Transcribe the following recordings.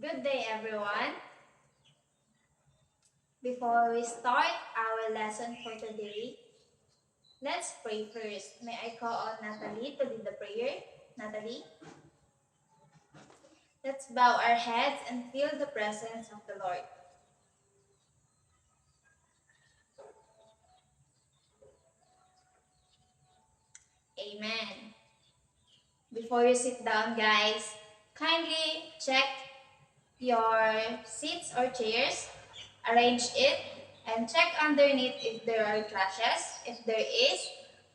Good day, everyone. Before we start our lesson for today, let's pray first. May I call on Natalie to lead the prayer? Natalie? Let's bow our heads and feel the presence of the Lord. Amen. Before you sit down, guys, kindly check your seats or chairs, arrange it, and check underneath if there are trashes. If there is,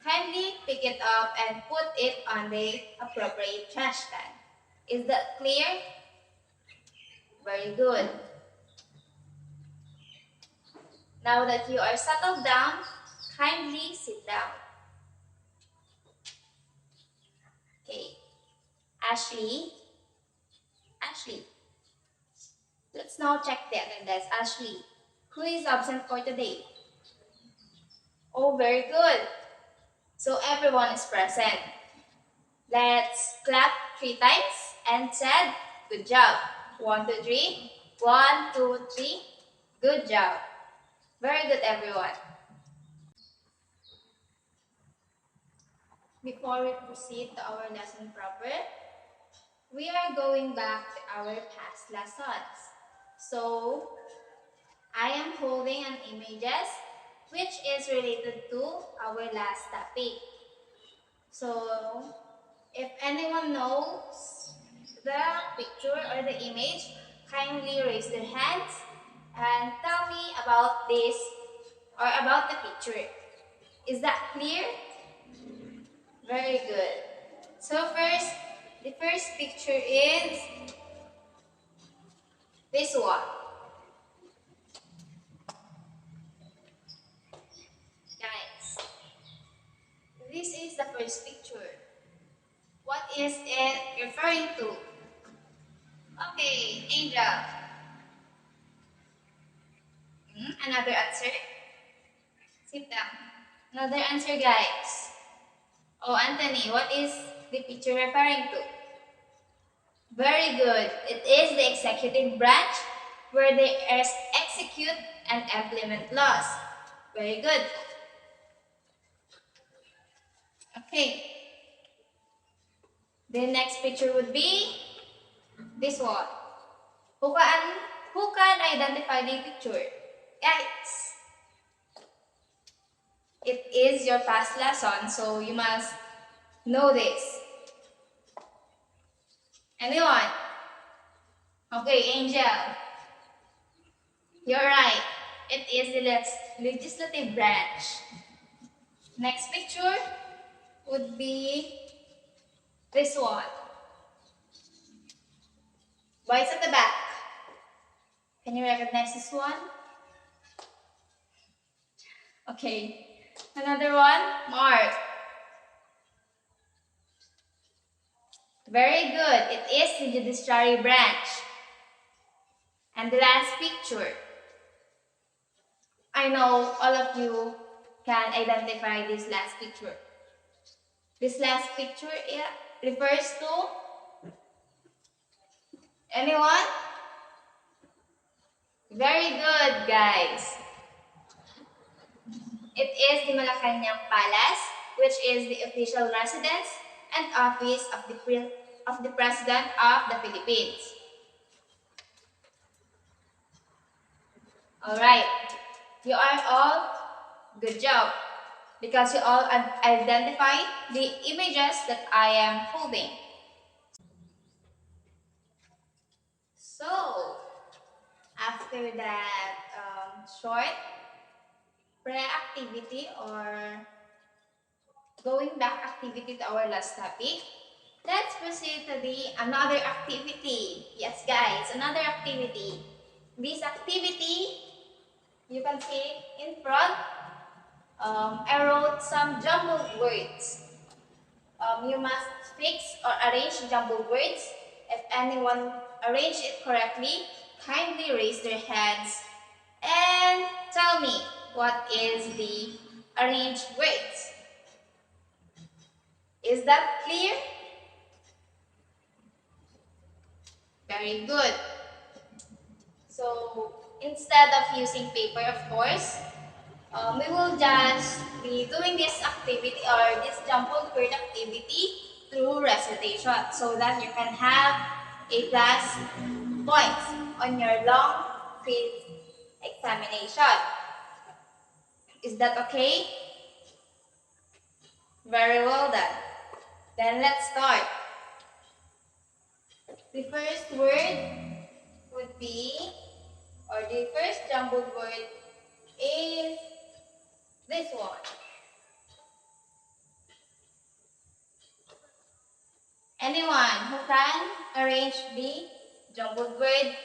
kindly pick it up and put it on the appropriate trash can. Is that clear? Very good. Now that you are settled down, kindly sit down. Okay. Ashley. Ashley. Let's now check the attendance. Ashley, who is absent for today? Oh, very good. So everyone is present. Let's clap 3 times and said, good job. 1, 2, 3. 1, 2, 3. Good job. Very good, everyone. Before we proceed to our lesson proper, we are going back to our past lessons. So, I am holding an images which is related to our last topic. So, if anyone knows the picture or the image, kindly raise their hands and tell me about this or about the picture. Is that clear? Very good. So first, the first picture is this one. Guys, this is the first picture. What is it referring to? Okay, Angel. Another answer? Sit down. Another answer, guys. Oh, Anthony, what is the picture referring to? Very good. It is the executive branch where they execute and implement laws. Very good. Okay. The next picture would be this one. Who can identify the picture? Guys. It is your past lesson, so you must know this. Anyone? Okay, Angel. You're right. It is the legislative branch. Next picture would be this one. Boys at the back. Can you recognize this one? Okay. Another one. Mark. Very good. It is the judiciary branch. And the last picture. I know all of you can identify this last picture. This last picture refers to anyone? Very good, guys. It is the Malacanang Palace, which is the official residence and office of the President of the Philippines. Alright, you are all good job because you all identify the images that I am holding. So, after that short pre-activity or going back activity to our last topic, let's proceed to the another activity. Yes, guys, another activity. This activity, you can see in front, I wrote some jumbled words. You must fix or arrange jumbled words. If anyone arranged it correctly, kindly raise their hands and tell me what is the arranged words. Is that clear? Very good. So instead of using paper, of course, we will just be doing this activity or this jumbled word activity through recitation so that you can have a plus points on your long quiz examination. Is that okay? Very well done. Then let's start. The first word would be, or the first jumbled word is this one. Anyone who can arrange the jumbled word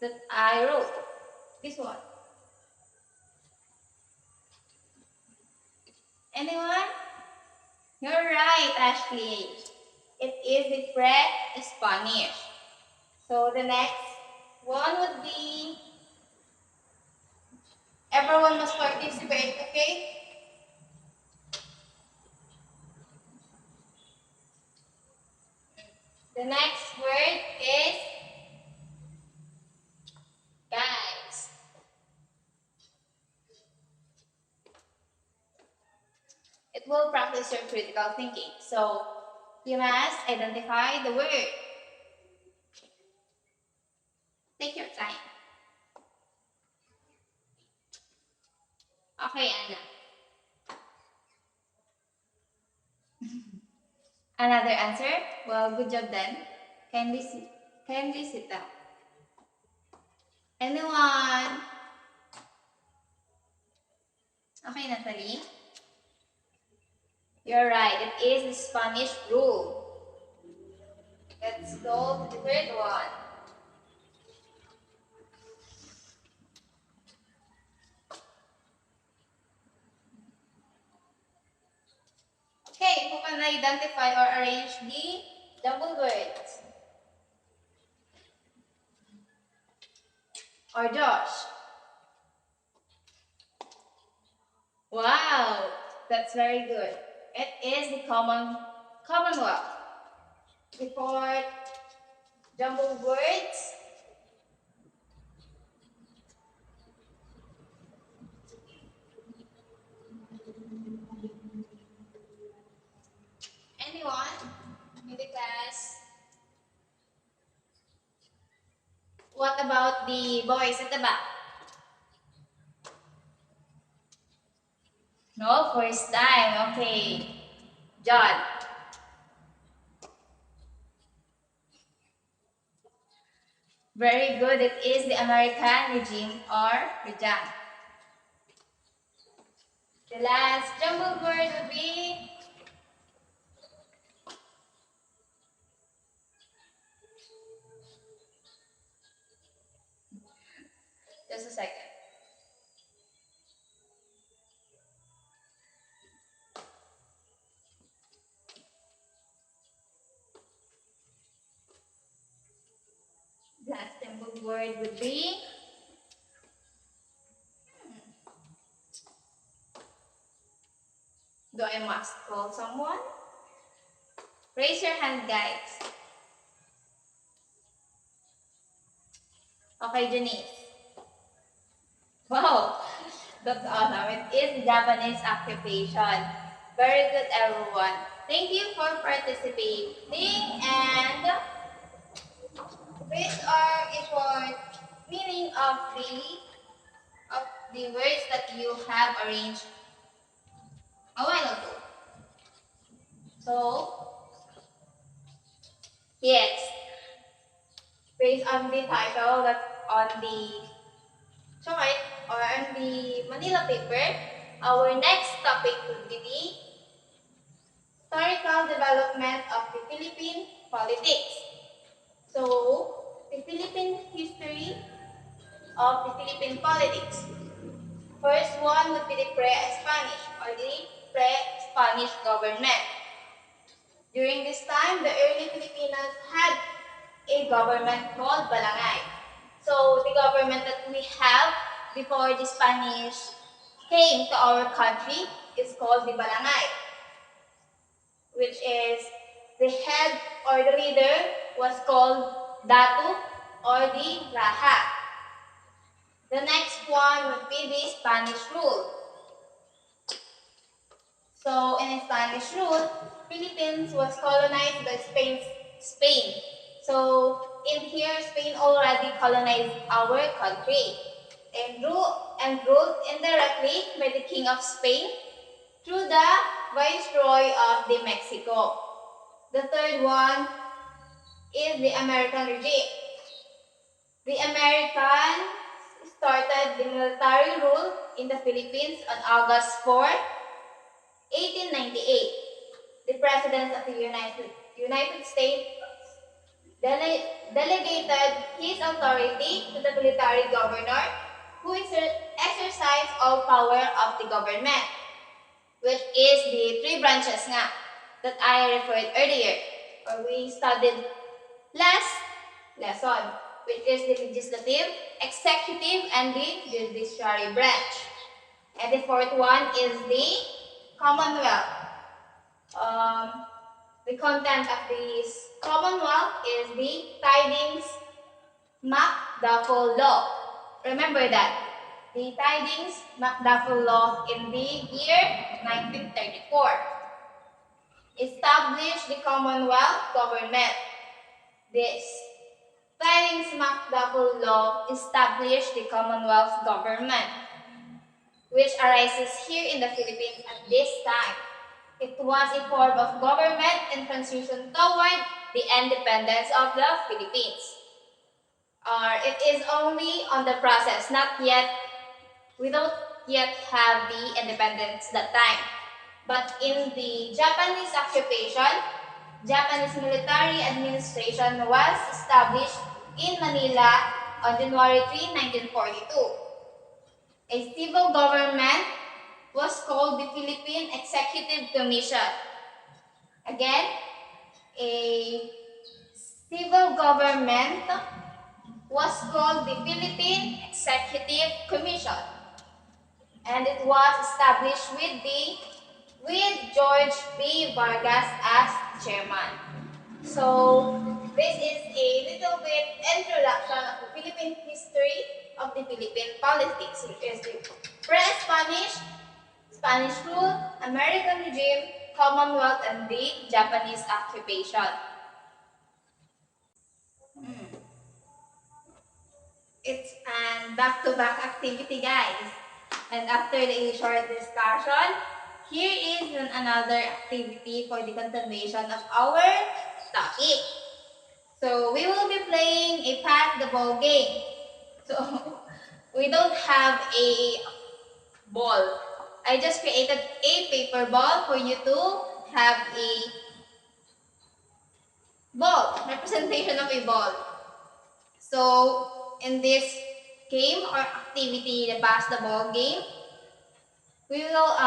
that I wrote? This one. Anyone? You're right, Ashley. It is the pre-Spanish. So the next one would be, everyone must participate, okay? The next word is guys. It will practice your critical thinking. So you must identify the word. Take your time. Okay, Anna. Another answer? Well, good job then. Kindly sit down. Anyone? Okay, Natalie. You're right. It is the Spanish rule. Let's go to the third one. Okay, who can identify or arrange the double words? Or Josh? Wow, that's very good. It is the Commonwealth. The fourth jumbled words. Anyone in the class? What about the boys at the back? No, first time. Okay. John. Very good. It is the American regime or regime. The last jumbled word would be just a second. Last jumbled word would be do I must call someone? Raise your hand, guys. Okay, Janice. Wow, that's awesome. It is Japanese occupation. Very good, everyone. Thank you for participating. And these are a short meaning of the words that you have arranged a while ago. So, yes, based on the title that on the chart or on the Manila paper, our next topic would be the historical development of the Philippine politics. So, the Philippine history of the Philippine politics. First one would be the pre-Spanish or the pre-Spanish government. During this time, the early Filipinos had a government called Balangay. So, the government that we have before the Spanish came to our country is called the Balangay, which is the head or the leader was called Datu or the Raha. The next one would be the Spanish rule. So in Spanish rule, Philippines was colonized by Spain. So in here, Spain already colonized our country and ruled indirectly by the King of Spain through the Viceroy of the Mexico. The third one is the American regime. The Americans started the military rule in the Philippines on August 4, 1898. The President of the United States delegated his authority to the military governor who exercised all power of the government, which is the three branches nga that I referred earlier, or we studied last lesson, which is the legislative, executive, and the judiciary branch. And the fourth one is the Commonwealth. The content of this Commonwealth is the Tidings MacDuffel Law. Remember that. The Tidings MacDuffel Law in the year 1934 established the Commonwealth government. This Tidings MacDuffel Law established the Commonwealth government, which arises here in the Philippines at this time. It was a form of government in transition toward the independence of the Philippines. It is only on the process, not yet, we don't yet have the independence that time. But in the Japanese occupation, Japanese military administration was established in Manila on January 3, 1942. A civil government was called the Philippine Executive Commission. Again, a civil government was called the Philippine Executive Commission, and it was established with George B. Vargas as chairman. So this is a little bit introduction of the Philippine history of the Philippine politics, which is the pre-Spanish, Spanish rule, American regime, Commonwealth, and the Japanese occupation. It's an back-to-back activity, guys. And after the short discussion, here is another activity for the continuation of our topic. So we will be playing a pass the ball game. So we don't have a ball. I just created a paper ball for you to have a ball, representation of a ball. So in this game or activity, the basketball game, we will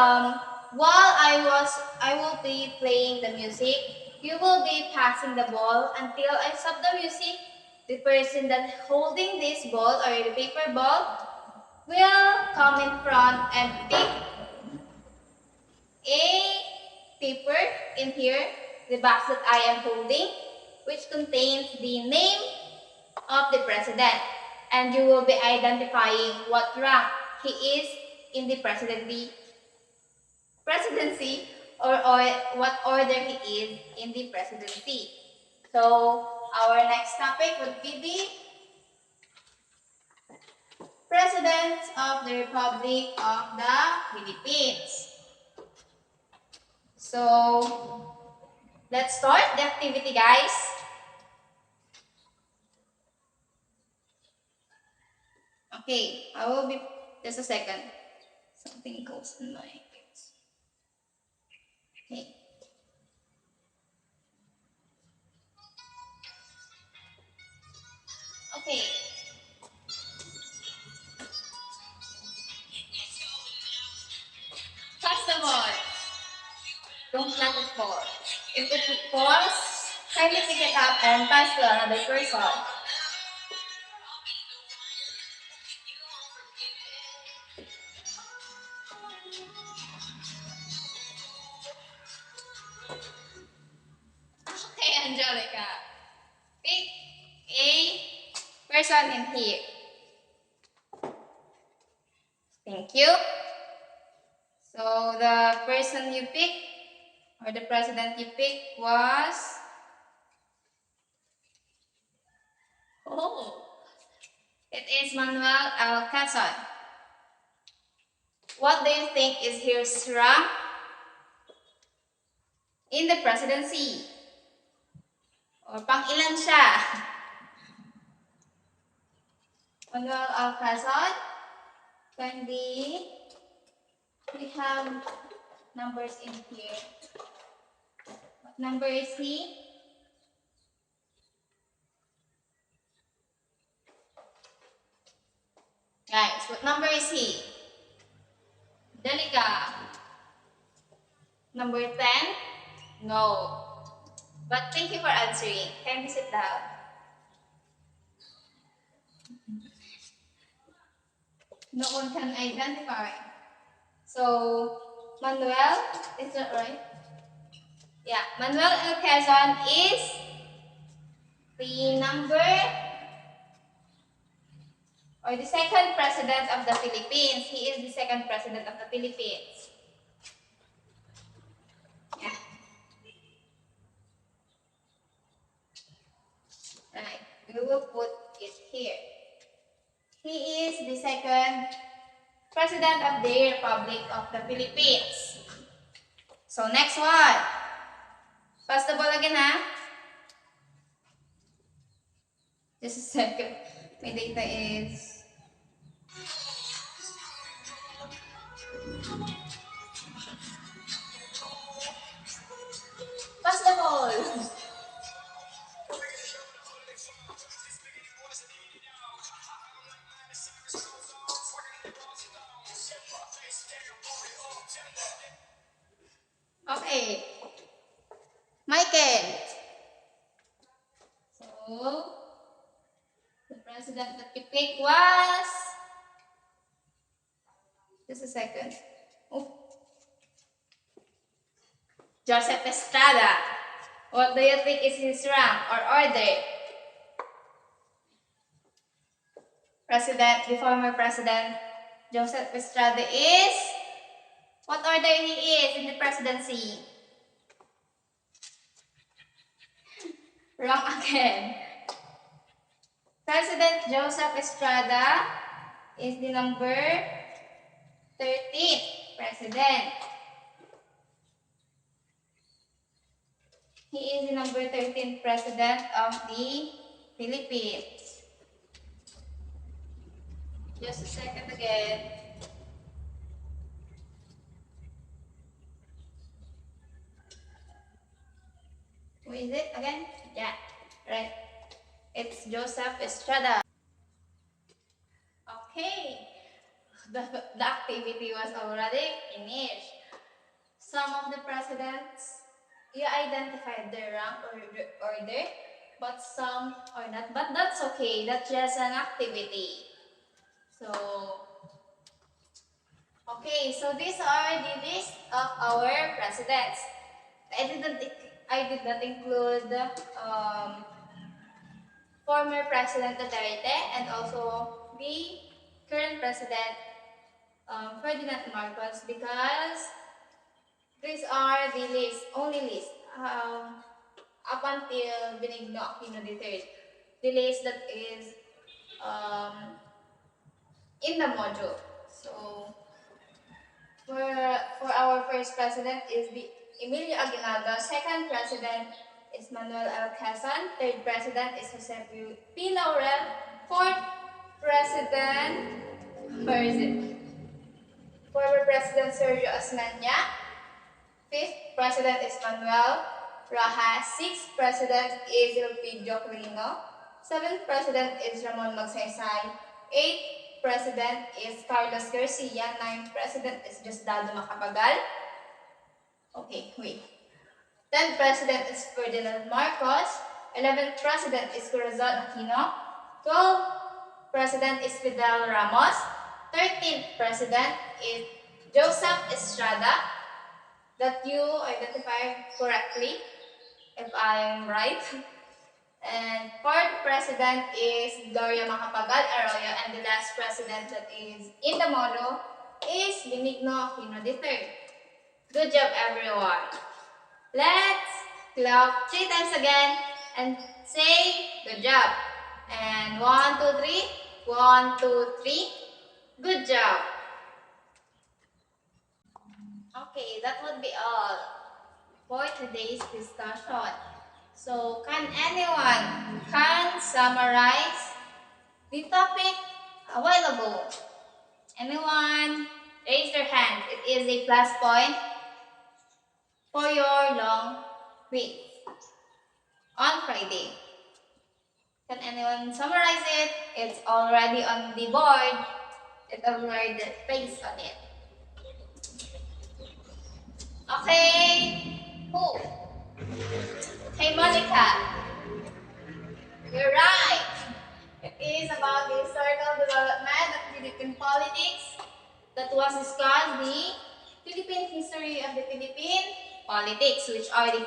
while I will be playing the music, you will be passing the ball until I stop the music. The person that holding this ball or the paper ball will come in front and pick a paper in here, the box that I am holding, which contains the name of the president, and you will be identifying what rank he is in the presidency or what order he is in the presidency. So our next topic would be the President of the Republic of the Philippines. So let's start the activity, guys. Okay, I will be just a second. Something goes in my ears. Okay. Okay. Pass the ball. Don't let it fall. If it falls, kindly pick it up and pass to another person. Okay, Angelica. Pick a person in here. you. So the person you picked or the president you picked was, oh, it is Manuel L. Quezon. What do you think is his rank in the presidency? Or pang-ilan siya? Manuel L. Quezon, we have numbers in here. What number is he? Guys, what number is he? Delica. Number 10? No. But thank you for answering. Can you sit down? No one can identify. So, Manuel, is that right? Yeah, Manuel L. Quezon is the number or the second president of the Philippines. He is the second president of the Philippines. Yeah. Right. We will put it here. He is the second president of the Republic of the Philippines. So next one. Pass the ball again, ha? Just a second. My data is... Pass the ball! Okay. Michael. So, the president that you picked was... Just a second. Oh. Joseph Estrada. What do you think is his rank or order? President, the former president, Joseph Estrada is... What order he is in the presidency? Wrong again. President Joseph Estrada is the number 13th president. He is the number 13th president of the Philippines. Just a second again. Who is it again? Yeah, right. It's Joseph Estrada. Okay, the activity was already finished. Some of the presidents, you identified their rank or order, but some are not. But that's okay, that's just an activity. So, okay, so these are the list of our presidents. I did not include former President Duterte and also the current President Ferdinand Marcos because these are the only list up until Benigno Aquino III. The list that is in the module. So for our first president is the Emilio Aguinaldo. Second president is Manuel L. Quezon. Third president is Jose P. Laurel. Fourth president, where is it? Former President Sergio Osmeña. Fifth president is Manuel Rojas. Sixth president is Elpidio Quirino. Seventh president is Ramon Magsaysay. Eighth president is Carlos Garcia. Ninth president is Diosdado Macapagal. Okay, wait. 10th president is Ferdinand Marcos. 11th president is Corazon Aquino. 12th president is Fidel Ramos. 13th president is Joseph Estrada. That you identified correctly, if I am right. And 4th president is Gloria Macapagal Arroyo. And the last president that is in the model is Benigno Aquino III. Good job, everyone. Let's clap 3 times again and say good job. And 1, 2, 3. 1, 2, 3. Good job. Okay, that would be all for today's discussion. So, can summarize the topic a while ago? Anyone? Raise your hand. It is a plus point for your long quiz on Friday. Can anyone summarize it? It's already on the board. It already placed on it. Okay. Who? Hey, Monica. You're right. It is about the historical development of Philippine politics that was discussed, the Philippine history of the Philippine politics, which are the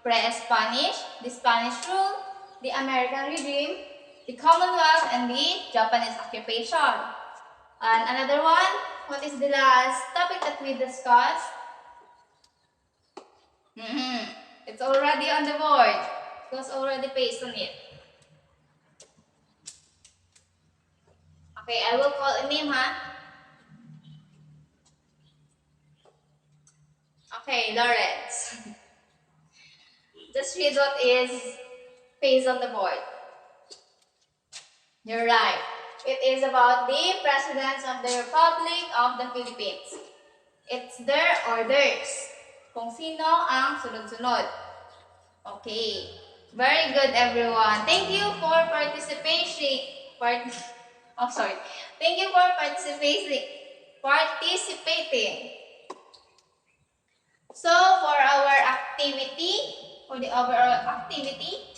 pre-Spanish, the Spanish rule, the American regime, the Commonwealth, and the Japanese occupation. And another one, what is the last topic that we discussed? It's already on the board. It was already pasted on it. Okay, I will call a name, huh? Okay, Lawrence. Just read what is pasted on the board. You're right. It is about the presidents of the Republic of the Philippines. It's their orders. Kung sino ang sunod-sunod. Okay. Very good, everyone. Thank you for participating. Thank you for participating. So, for our activity, for the overall activity,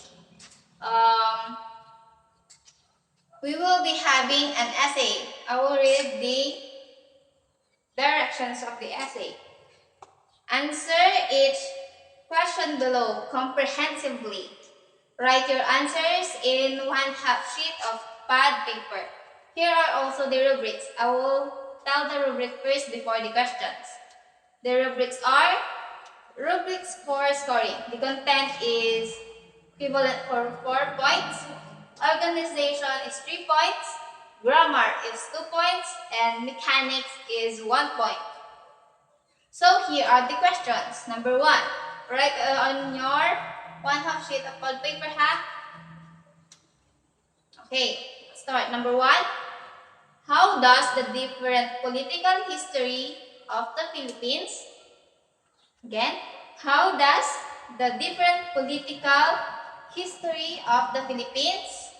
we will be having an essay. I will read the directions of the essay. Answer each question below comprehensively. Write your answers in 1/2 sheet of pad paper. Here are also the rubrics. I will tell the rubric first before the questions. The rubrics are rubrics for scoring. The content is equivalent for 4 points. Organization is 3 points. Grammar is 2 points. And mechanics is 1 point. So here are the questions. Number 1. Write on your 1/2 sheet of pad paper, Okay, let's start. Number 1. How does the different political history of the Philippines, again, how does the different political history of the Philippines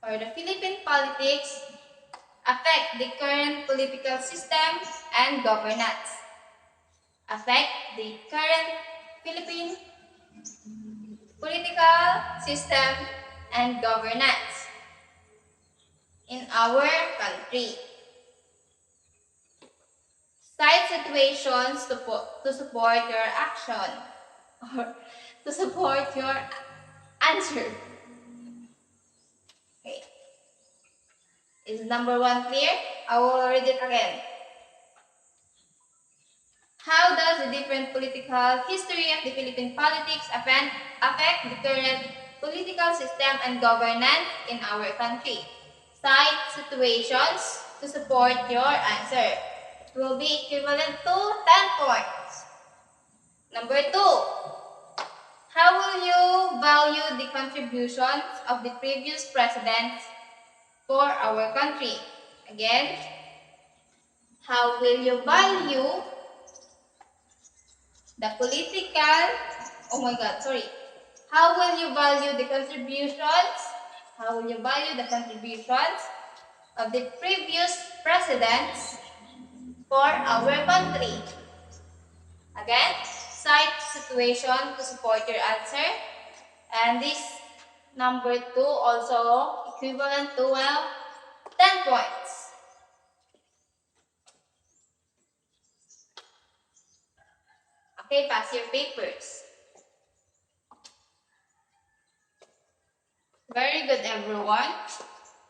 or the Philippine politics affect the current political system and governance? Affect the current Philippine political system and governance in our country. Cite situations to support your action or to support your answer. Okay. Is number 1 clear? I will read it again. How does the different political history of the Philippine politics affect the current political system and governance in our country? Cite situations to support your answer. It will be equivalent to 10 points. Number 2. How will you value the contributions of the previous presidents for our country? Again, how will you value the how will you value the contributions? How will you value the contributions of the previous presidents for our country? Again, cite situation to support your answer. And this number 2 also equivalent to 10 points. Okay, pass your papers. Very good, everyone.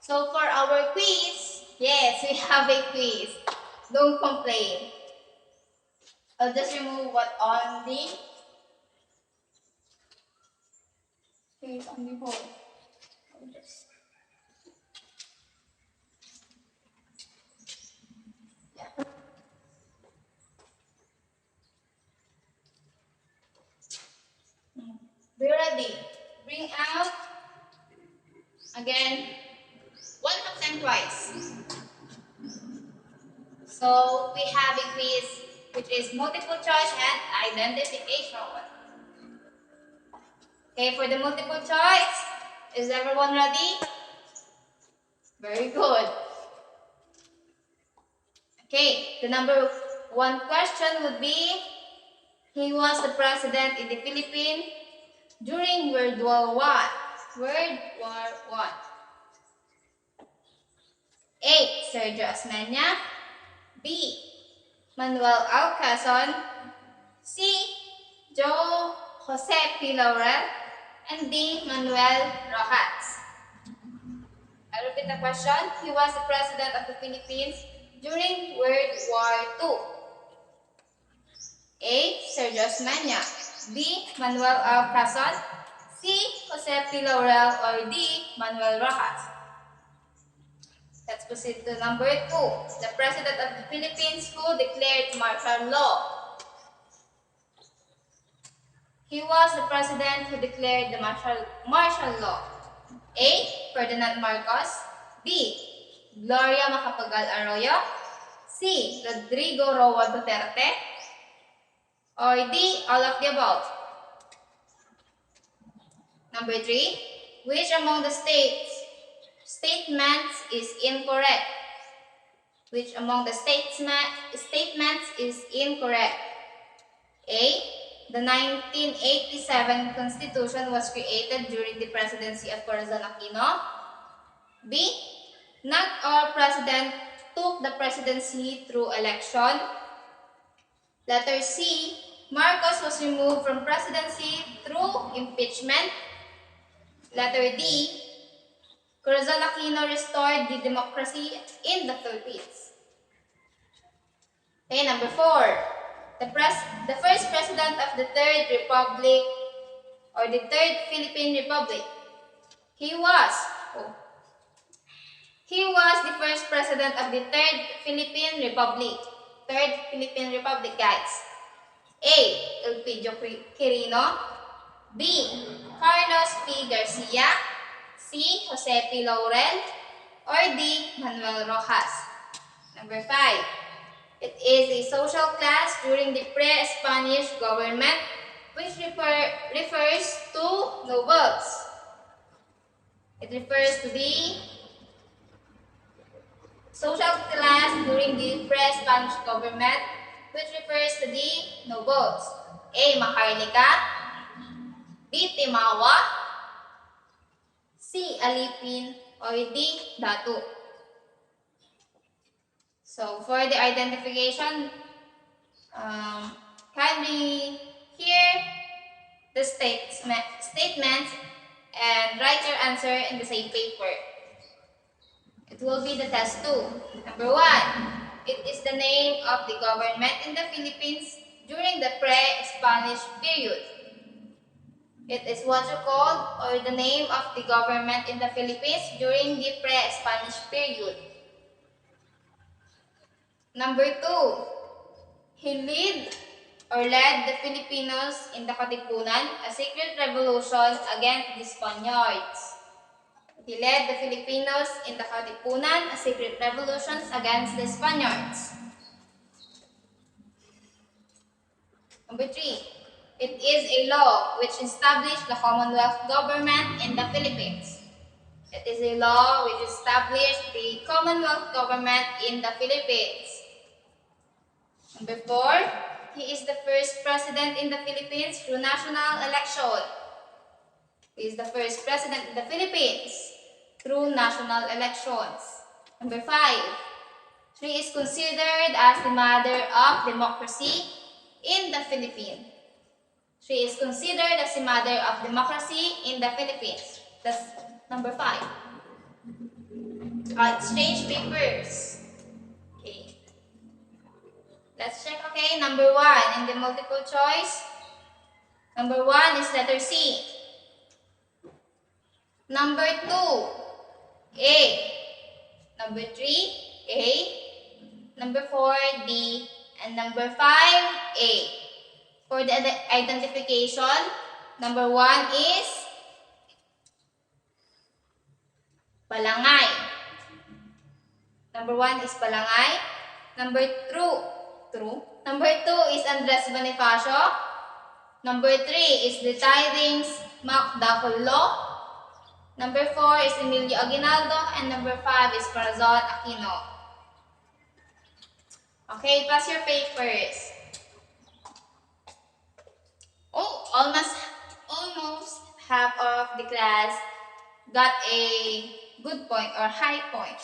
So for our quiz, yes, we have a quiz. Don't complain. I'll just remove what on the page on the board. I'll just, yeah. Be ready. Bring out again 1 of 10 twice. So we have a quiz which is multiple choice and identification. Okay, for the multiple choice, is everyone ready? Very good. Okay, the number 1 question would be, he was the president in the Philippines during World War One. World War One. A. Sergio Osmeña. B. Manuel L. Quezon. C. Joe Jose P. Laurel. And D. Manuel Rojas. I repeat the question. He was the president of the Philippines during World War II. A. Sergio Osmeña. B. Manuel L. Quezon. C. Jose P. Laurel. Or D. Manuel Rojas. Let's proceed to number 2. The president of the Philippines who declared martial law. He was the president who declared the martial law. A. Ferdinand Marcos. B. Gloria Macapagal Arroyo. C. Rodrigo Roa Duterte. Or D. All of the above. Number 3. Which among the statements is incorrect? Which among the statements is incorrect? A. The 1987 Constitution was created during the presidency of Corazon Aquino. B. Not all presidents took the presidency through election. Letter C. Marcos was removed from presidency through impeachment. Letter D. Corazon Aquino restored the democracy in the Philippines. Okay, number 4. The first president of the Third Republic or the Third Philippine Republic. He was the first president of the Third Philippine Republic. Third Philippine Republic, guys. A. Elpidio Quirino. B. Carlos P. Garcia. C. Jose P. Laurel. Or D. Manuel Rojas. Number 5. It is a social class during the pre-Spanish government which refers to nobles. It refers to the social class during the pre-Spanish government which refers to the nobles. A. Maharlika. B. Timawa. C. Alipin. Or D. Datu. So for the identification, can we hear the statements and write your answer in the same paper. It will be the test 2. Number 1, it is the name of the government in the Philippines during the pre-Spanish period. It is what you call or the name of the government in the Philippines during the pre-Spanish period. Number 2, he led the Filipinos in the Katipunan, a secret revolution against the Spaniards. He led the Filipinos in the Katipunan, a secret revolution against the Spaniards. Number 3, it is a law which established the Commonwealth government in the Philippines. It is a law which established the Commonwealth government in the Philippines. Number 4, he is the first president in the Philippines through national election. He is the first president in the Philippines through national elections. Number 5, she is considered as the mother of democracy in the Philippines. She is considered as the mother of democracy in the Philippines. That's number 5. Exchange papers. Okay. Let's check. Okay, number 1 in the multiple choice. Number 1 is letter C. Number 2, A. Number 3, A. Number 4, D. And number 5, A. For the identification, number 1 is Balangay. Number 1 is Balangay. Number 2 is Andres Bonifacio. Number 3 is the Tidings Macdacollo. Number 4 is Emilio Aguinaldo. And number 5 is Corazon Aquino. Okay, pass your papers. Oh, almost half of the class got a good point or high point.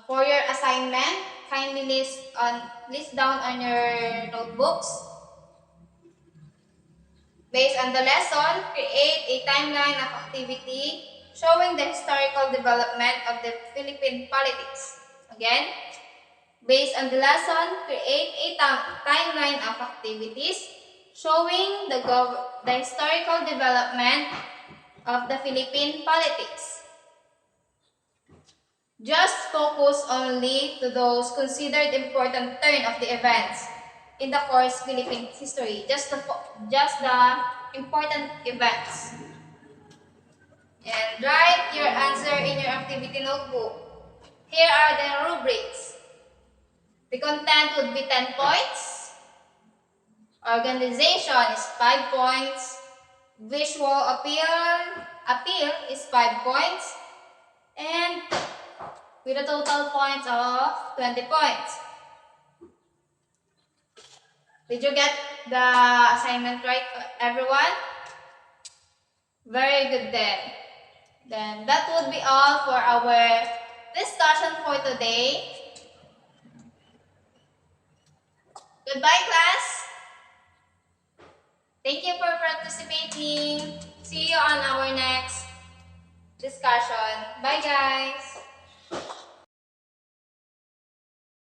For your assignment, kindly list down on your notebooks. Based on the lesson, create a timeline of activity showing the historical development of the Philippine politics. Again, based on the lesson, create a timeline of activities showing the historical development of the Philippine politics. Just focus only to those considered important turn of the events in the course Philippine history. Just the important events. And write your answer in your activity notebook. Here are the rubrics. The content would be 10 points. Organization is 5 points. Visual appeal is 5 points. And with a total points of 20 points. Did you get the assignment right, everyone? Very good then. Then that would be all for our discussion for today. Goodbye, class. Thank you for participating. See you on our next discussion. Bye, guys.